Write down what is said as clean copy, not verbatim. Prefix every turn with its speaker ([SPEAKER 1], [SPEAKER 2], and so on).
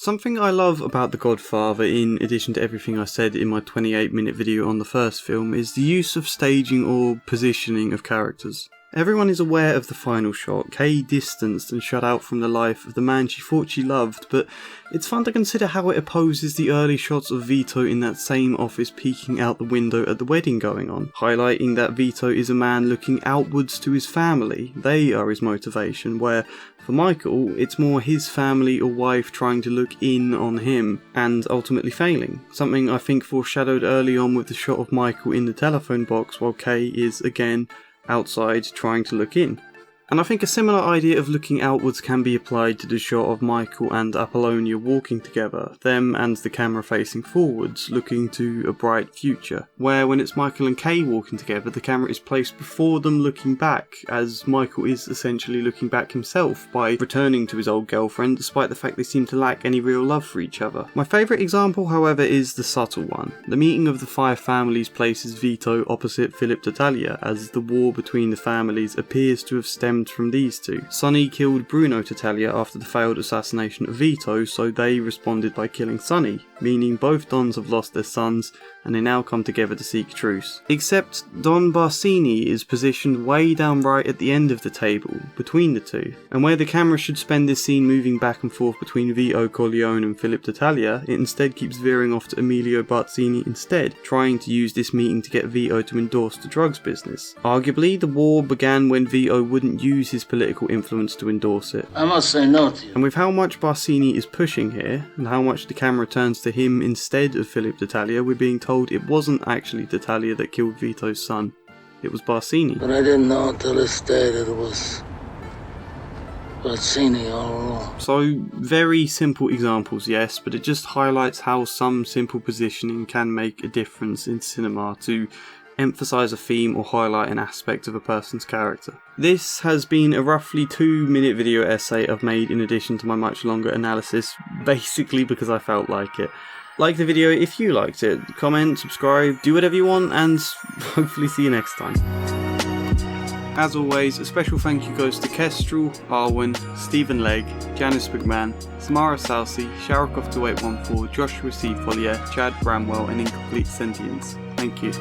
[SPEAKER 1] Something I love about The Godfather, in addition to everything I said in my 28-minute video on the first film, is the use of staging or positioning of characters. Everyone is aware of the final shot, Kay distanced and shut out from the life of the man she thought she loved, but it's fun to consider how it opposes the early shots of Vito in that same office peeking out the window at the wedding going on, highlighting that Vito is a man looking outwards to his family. They are his motivation, where for Michael, it's more his family or wife trying to look in on him, and ultimately failing. Something I think foreshadowed early on with the shot of Michael in the telephone box while Kay is, again, outside trying to look in. And I think a similar idea of looking outwards can be applied to the shot of Michael and Apollonia walking together, them and the camera facing forwards, looking to a bright future, where when it's Michael and Kay walking together, the camera is placed before them looking back, as Michael is essentially looking back himself by returning to his old girlfriend, despite the fact they seem to lack any real love for each other. My favourite example, however, is the subtle one. The meeting of the five families places Vito opposite Philip Tattaglia, as the war between the families appears to have stemmed from these two. Sonny killed Bruno Tattaglia after the failed assassination of Vito, so they responded by killing Sonny, meaning both Dons have lost their sons and they now come together to seek truce. Except Don Barsini is positioned way down right at the end of the table, between the two, and where the camera should spend this scene moving back and forth between Vito Corleone and Philip Tattaglia, it instead keeps veering off to Emilio Barzini instead, trying to use this meeting to get Vito to endorse the drugs business. Arguably, the war began when Vito wouldn't use his political influence to endorse it.
[SPEAKER 2] I must say no to you.
[SPEAKER 1] And with how much Barsini is pushing here, and how much the camera turns to him instead of Philip Tattaglia, we're being told it wasn't actually Tattaglia that killed Vito's son, it was Barsini.
[SPEAKER 2] But I didn't know until this day that it was Barsini all along.
[SPEAKER 1] So, very simple examples, yes, but it just highlights how some simple positioning can make a difference in cinema to emphasise a theme or highlight an aspect of a person's character. This has been a roughly 2-minute video essay I've made in addition to my much longer analysis, basically because I felt like it. Like the video if you liked it, comment, subscribe, do whatever you want, and hopefully see you next time. As always, a special thank you goes to Kestrel, Arwen, Stephen Legg, Janice McMahon, Samara Salsi, Sharakov2814, Joshua C. Follier, Chad Bramwell, and Incomplete Sentience. Thank you.